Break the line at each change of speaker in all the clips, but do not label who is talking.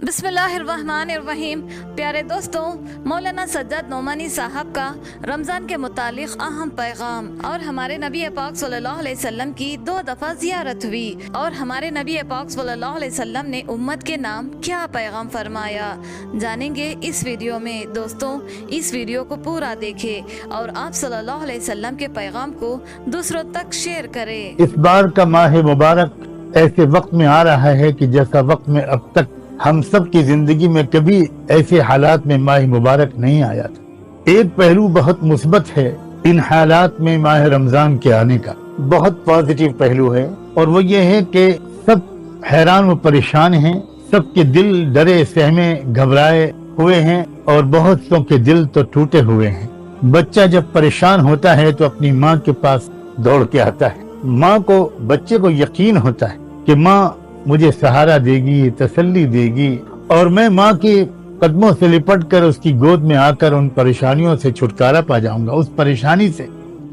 बिस्मिल्लाहिर्रहमानिर्रहीम। प्यारे दोस्तों, मौलाना सज्जाद नोमानी साहब का रमज़ान के मुतालिक अहम पैगाम। और हमारे नबी पाक सल्लल्लाहु अलैहि वसल्लम की 2 दफ़ा ज़ियारत हुई और हमारे नबी पाक सल्लल्लाहु अलैहि वसल्लम ने उम्मत के नाम क्या पैगाम फरमाया, जानेंगे इस वीडियो में। दोस्तों, इस वीडियो को पूरा देखें और आप सल्लल्लाहु अलैहि वसल्लम के पैगाम को दूसरों तक शेयर करें।
इस बार का माह मुबारक ऐसे वक्त में आ रहा है कि जैसा वक्त में अब तक हम सब की जिंदगी में कभी ऐसे हालात में माह मुबारक नहीं आया था। एक पहलू बहुत मुस्बत है इन हालात में माह रमजान के आने का, बहुत पॉजिटिव पहलू है, और वो ये है कि सब हैरान व परेशान हैं, सबके दिल डरे सहमे घबराए हुए हैं और बहुत सौ के दिल तो टूटे हुए हैं। बच्चा जब परेशान होता है तो अपनी माँ के पास दौड़ के आता है। माँ को, बच्चे को यकीन होता है कि माँ मुझे सहारा देगी, तसल्ली देगी, और मैं माँ के कदमों से लिपट कर उसकी गोद में आकर उन परेशानियों से छुटकारा पा जाऊंगा, उस परेशानी से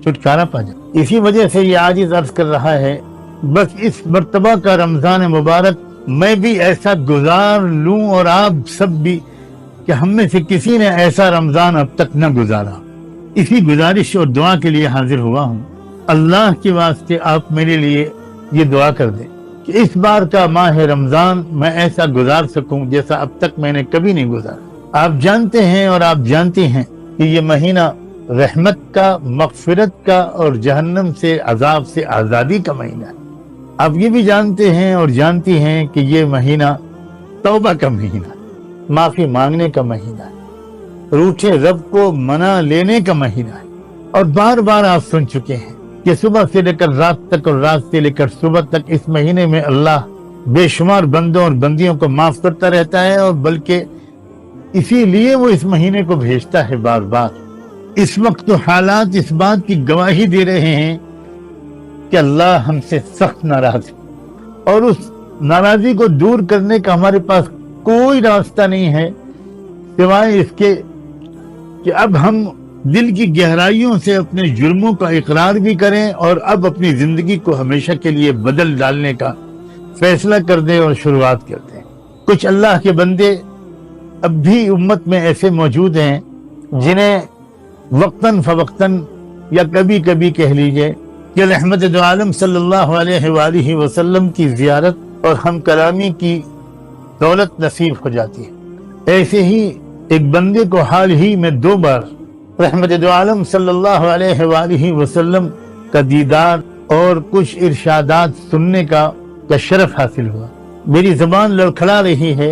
छुटकारा पा जाऊंगा। इसी वजह से ये आजिज़ अर्ज कर रहा है, बस इस मर्तबा का रमजान मुबारक मैं भी ऐसा गुजार लूं और आप सब भी, कि हम में से किसी ने ऐसा रमजान अब तक न गुजारा। इसी गुजारिश और दुआ के लिए हाजिर हुआ हूँ। अल्लाह के वास्ते आप मेरे लिए ये दुआ कर दें कि इस बार का माह रमजान मैं ऐसा गुजार सकूं जैसा अब तक मैंने कभी नहीं गुजारा। आप जानते हैं और आप जानती हैं कि ये महीना रहमत का, मगफिरत का और जहन्नम से, अजाब से आज़ादी का महीना है। आप ये भी जानते हैं और जानती हैं कि ये महीना तौबा का महीना है, माफी मांगने का महीना है, रूठे रब को मना लेने का महीना है। और बार बार आप सुन चुके हैं कि सुबह से लेकर रात तक और रात से लेकर सुबह तक इस महीने में अल्लाह बेशुमार बंदों और बंदियों को माफ करता रहता है, और बल्कि इसीलिए वो इस महीने को भेजता है बार बार। इस वक्त तो हालात इस बात की गवाही दे रहे हैं कि अल्लाह हमसे सख्त नाराज है, और उस नाराजी को दूर करने का हमारे पास कोई रास्ता नहीं है सिवाय इसके कि अब हम दिल की गहराइयों से अपने जुर्मों का इकरार भी करें और अब अपनी जिंदगी को हमेशा के लिए बदल डालने का फैसला कर दें और शुरुआत कर दें। कुछ अल्लाह के बंदे अब भी उम्मत में ऐसे मौजूद हैं जिन्हें वक्तन फवक्तन या कभी कभी कह लीजिए कि रहमत दो आलम सल्लल्लाहु अलैहि वसल्लम की जियारत और हम कलामी की दौलत नसीब हो जाती है। ऐसे ही एक बंदे को हाल ही में 2 बार रहमत दो आलम सल्लल्लाहु अलैहि वसल्लम का दीदार और कुछ इरशादात सुनने का शरफ हासिल हुआ। मेरी जबान लड़खड़ा रही है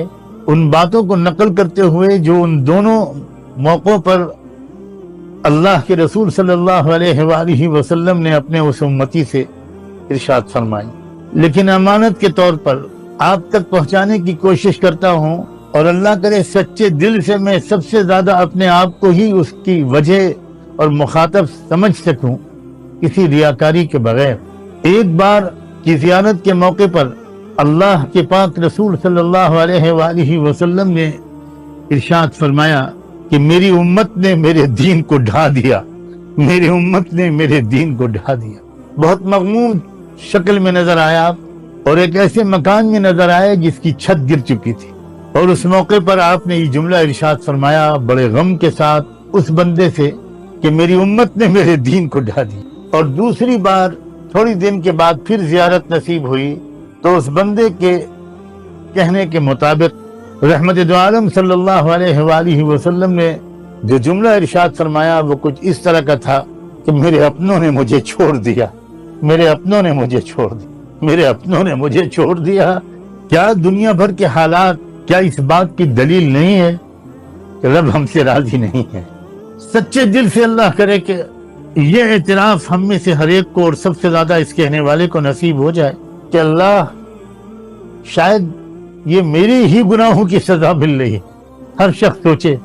उन बातों को नकल करते हुए जो उन दोनों मौक़ों पर अल्लाह के रसूल सल्लल्लाहु अलैहि वसल्लम ने अपने उस उम्मती से इरशाद फरमाई, लेकिन अमानत के तौर पर आप तक पहुंचाने की कोशिश करता हूं, और अल्लाह करे सच्चे दिल से मैं सबसे ज्यादा अपने आप को ही उसकी वजह और मुखातब समझ सकूं, किसी रियाकारी के बगैर। एक बार की जियारत के मौके पर अल्लाह के पाक रसूल सल्लल्लाहु अलैहि वसल्लम ने इरशाद फरमाया कि मेरी उम्मत ने मेरे दीन को ढा दिया, मेरी उम्मत ने मेरे दीन को ढा दिया। बहुत मगमूम शक्ल में नजर आया और एक ऐसे मकान में नजर आया जिसकी छत गिर चुकी थी, और उस मौके पर आपने ये जुमला इरशाद फरमाया बड़े गम के साथ उस बंदे से कि मेरी उम्मत ने मेरे दीन को ढा दिया। और दूसरी बार थोड़ी दिन के बाद फिर जियारत नसीब हुई तो उस बंदे के कहने के मुताबिक रहमत दो आलम सल्लल्लाहु अलैहि वसल्लम ने जो जुमला इरशाद फरमाया वो कुछ इस तरह का था कि मेरे अपनों ने मुझे छोड़ दिया, मेरे अपनों ने मुझे छोड़ दिया, मेरे अपनों ने मुझे छोड़ दिया। क्या दुनिया भर के हालात क्या इस बात की दलील नहीं है कि रब हमसे राजी नहीं है? सच्चे दिल से अल्लाह करे कि ये एतराफ हम में से हर एक को और सबसे ज्यादा इस कहने वाले को नसीब हो जाए कि अल्लाह शायद ये मेरे ही गुनाहों की सजा मिल रही है। हर शख्स सोचे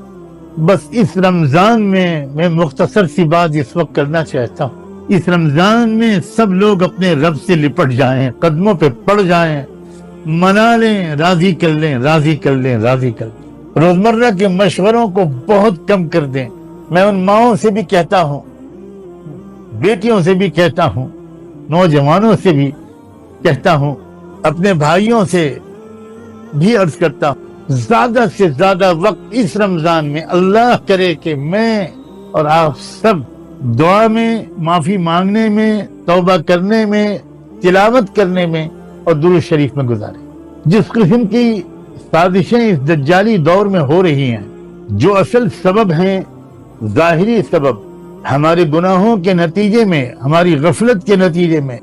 बस इस रमजान में मैं मुख्तसर सी बात इस वक्त करना चाहता हूँ, इस रमजान में सब लोग अपने रब से लिपट जाएं, कदमों पे पड़ जाएं, मना लें, राजी कर लें, राजी कर लें, राजी कर लें। रोजमर्रा के मशवरों को बहुत कम कर दें। मैं उन माओं से भी कहता हूँ, बेटियों से भी कहता हूँ, नौजवानों से भी कहता हूँ, अपने भाइयों से भी अर्ज करता हूँ, زیادہ سے زیادہ وقت اس رمضان میں اللہ کرے کہ میں اور آپ سب دعا میں، معافی مانگنے میں، توبہ کرنے میں، تلاوت کرنے میں اور درود شریف میں گزاریں۔ جس قسم کی سازشیں اس دجالی دور میں ہو رہی ہیں، جو اصل سبب ہیں ظاہری سبب، ہمارے گناہوں کے نتیجے میں، ہماری غفلت کے نتیجے میں،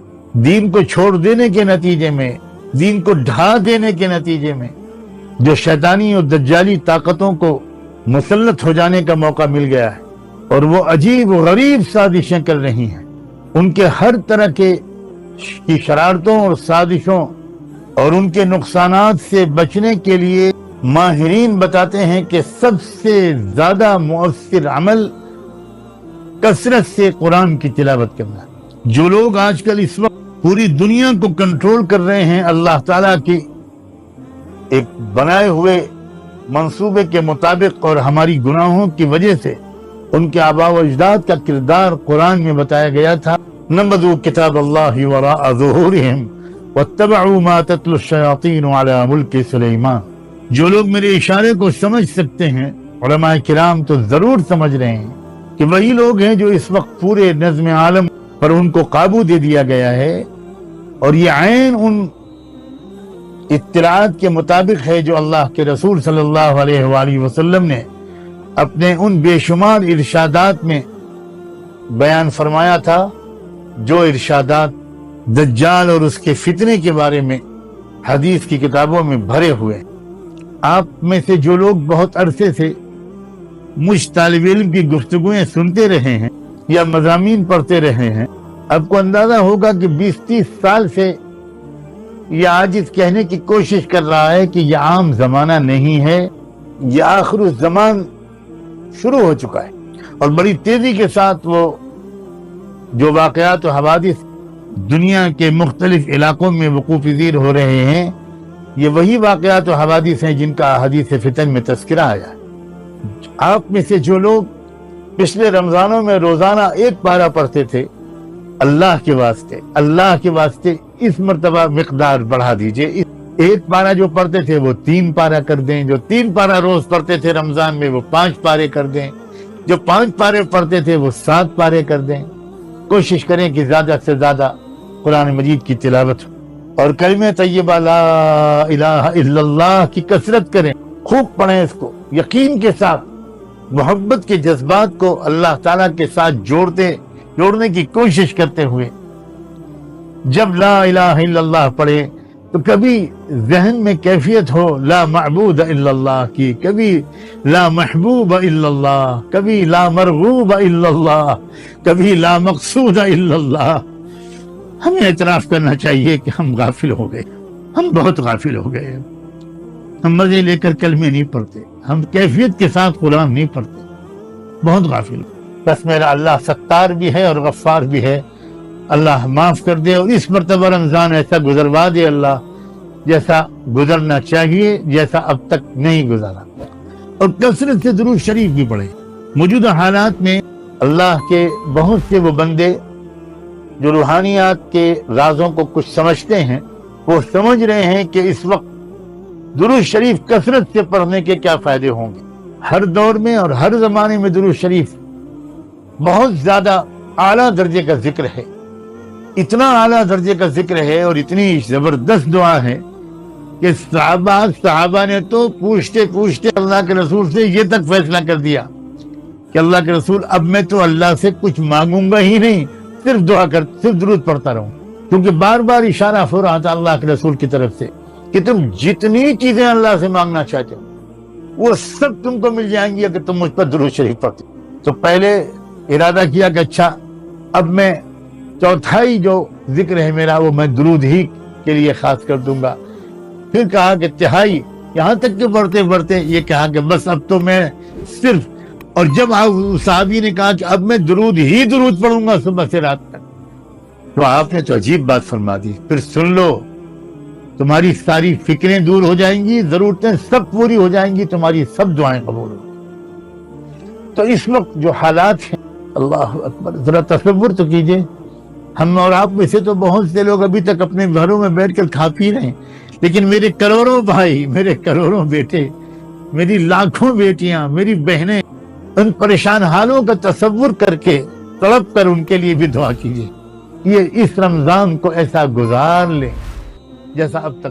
دین کو چھوڑ دینے کے نتیجے میں، دین کو ڈھا دینے کے نتیجے میں جو شیطانی اور دجالی طاقتوں کو مسلط ہو جانے کا موقع مل گیا ہے اور وہ عجیب و غریب سازشیں کر رہی ہیں، ان کے ہر طرح کی شرارتوں اور سازشوں اور ان کے نقصانات سے بچنے کے لیے ماہرین بتاتے ہیں کہ سب سے زیادہ مؤثر عمل کثرت سے قرآن کی تلاوت کرنا ہے۔ جو لوگ آج کل اس وقت پوری دنیا کو کنٹرول کر رہے ہیں اللہ تعالیٰ کی ایک بنائے ہوئے منصوبے کے مطابق اور ہماری گناہوں کی وجہ سے ان کے آباء و اجداد کا کردار قرآن میں بتایا گیا تھا۔ نبذوا کتاب اللہ وراء ظہورہم واتبعوا ما تتلو الشیاطین علی ملک سلیمان۔ جو لوگ میرے اشارے کو سمجھ سکتے ہیں، علماء کرام تو ضرور سمجھ رہے ہیں کہ وہی لوگ ہیں جو اس وقت پورے نظم عالم پر ان کو قابو دے دیا گیا ہے، اور یہ عین ان اطلاعات کے مطابق ہے جو اللہ کے رسول صلی اللہ علیہ وآلہ وسلم نے اپنے ان بے شمار ارشادات میں بیان فرمایا تھا، جو ارشادات دجال اور اس کے فتنے کے بارے میں حدیث کی کتابوں میں بھرے ہوئے۔ آپ میں سے جو لوگ بہت عرصے سے مجھ طالب علم کی گفتگویں سنتے رہے ہیں یا مضامین پڑھتے رہے ہیں، آپ کو اندازہ ہوگا کہ 20-30 سال سے یہ آج اس کہنے کی کوشش کر رہا ہے کہ یہ عام زمانہ نہیں ہے، یہ آخر الزمان شروع ہو چکا ہے، اور بڑی تیزی کے ساتھ وہ جو واقعات و حوادث دنیا کے مختلف علاقوں میں وقوع پذیر ہو رہے ہیں، یہ وہی واقعات و حوادث ہیں جن کا حدیث فتن میں تذکرہ آیا ہے۔ آپ میں سے جو لوگ پچھلے رمضانوں میں روزانہ ایک پارہ پڑھتے تھے، اللہ کے واسطے اس مرتبہ مقدار بڑھا دیجئے۔ ایک پارہ جو پڑھتے تھے وہ 3 پارہ کر دیں، جو 3 پارہ روز پڑھتے تھے رمضان میں وہ 5 پارے کر دیں، جو 5 پارے پڑھتے تھے وہ 7 پارے کر دیں۔ کوشش کریں کہ زیادہ سے زیادہ قرآن مجید کی تلاوت ہو، اور کلمہ طیبہ لا الہ الا اللہ کی کثرت کریں، خوب پڑھیں اس کو، یقین کے ساتھ، محبت کے جذبات کو اللہ تعالیٰ کے ساتھ جوڑنے کی کوشش کرتے ہوئے جب لا الہ الا اللہ پڑھے تو کبھی ذہن میں کیفیت ہو لا معبود الا اللہ کی، کبھی لا محبوب الا اللہ، کبھی لا مرغوب الا اللہ، کبھی لا مقصود الا اللہ۔ ہمیں اعتراف کرنا چاہیے کہ ہم غافل ہو گئے، ہم بہت غافل ہو گئے، ہم مزے لے کر کلمے نہیں پڑھتے، ہم کیفیت کے ساتھ قرآن نہیں پڑھتے، بہت غافل۔ بس میرا اللہ ستار بھی ہے اور غفار بھی ہے، اللہ معاف کر دے، اور اس مرتبہ رمضان ایسا گزروا دے اللہ جیسا گزرنا چاہیے، جیسا اب تک نہیں گزرا، اور کثرت سے درود شریف بھی پڑھے۔ موجودہ حالات میں اللہ کے بہت سے وہ بندے جو روحانیات کے رازوں کو کچھ سمجھتے ہیں، وہ سمجھ رہے ہیں کہ اس وقت درود شریف کثرت سے پڑھنے کے کیا فائدے ہوں گے۔ ہر دور میں اور ہر زمانے میں درود شریف بہت زیادہ اعلیٰ درجے کا ذکر ہے، اتنا اعلیٰ درجے کا ذکر ہے اور اتنی زبردست دعا ہے کہ صحابہ نے تو پوچھتے اللہ کے رسول سے یہ تک فیصلہ کر دیا کہ اللہ کے رسول اب میں تو اللہ سے کچھ مانگوں گا ہی نہیں، صرف درود پڑھتا رہوں، کیونکہ بار بار اشارہ ہو رہا تھا اللہ کے رسول کی طرف سے کہ تم جتنی چیزیں اللہ سے مانگنا چاہتے ہو وہ سب تم کو مل جائیں گی اگر تم مجھ پر درود شریف پڑھتے۔ تو پہلے ارادہ کیا کہ اچھا اب میں چوتھائی جو ذکر ہے میرا وہ میں درود ہی کے لیے خاص کر دوں گا، پھر کہا کہ تہائی، یہاں تک کہ بڑھتے یہ کہا کہ بس اب تو میں صرف، اور جب صحابی نے کہا کہ اب میں درود پڑھوں گا صبح سے رات تک، تو آپ نے تو عجیب بات فرما دی، پھر سن لو تمہاری ساری فکریں دور ہو جائیں گی، ضرورتیں سب پوری ہو جائیں گی، تمہاری سب دعائیں قبول ہوں گی۔ تو اس وقت جو حالات ہیں، اللہ اکبر، ذرا تصور تو کیجئے، ہم اور آپ میں سے تو بہت سے لوگ ابھی تک اپنے گھروں میں بیٹھ کر کھا پی رہے ہیں، لیکن میرے کروڑوں بھائی، میرے کروڑوں بیٹے میری لاکھوں بیٹیاں، میری بہنیں ان پریشان حالوں کا تصور کر کے تڑپ کر ان کے لیے بھی دعا کیجیے. یہ اس رمضان کو ایسا گزار لیں جیسا اب تک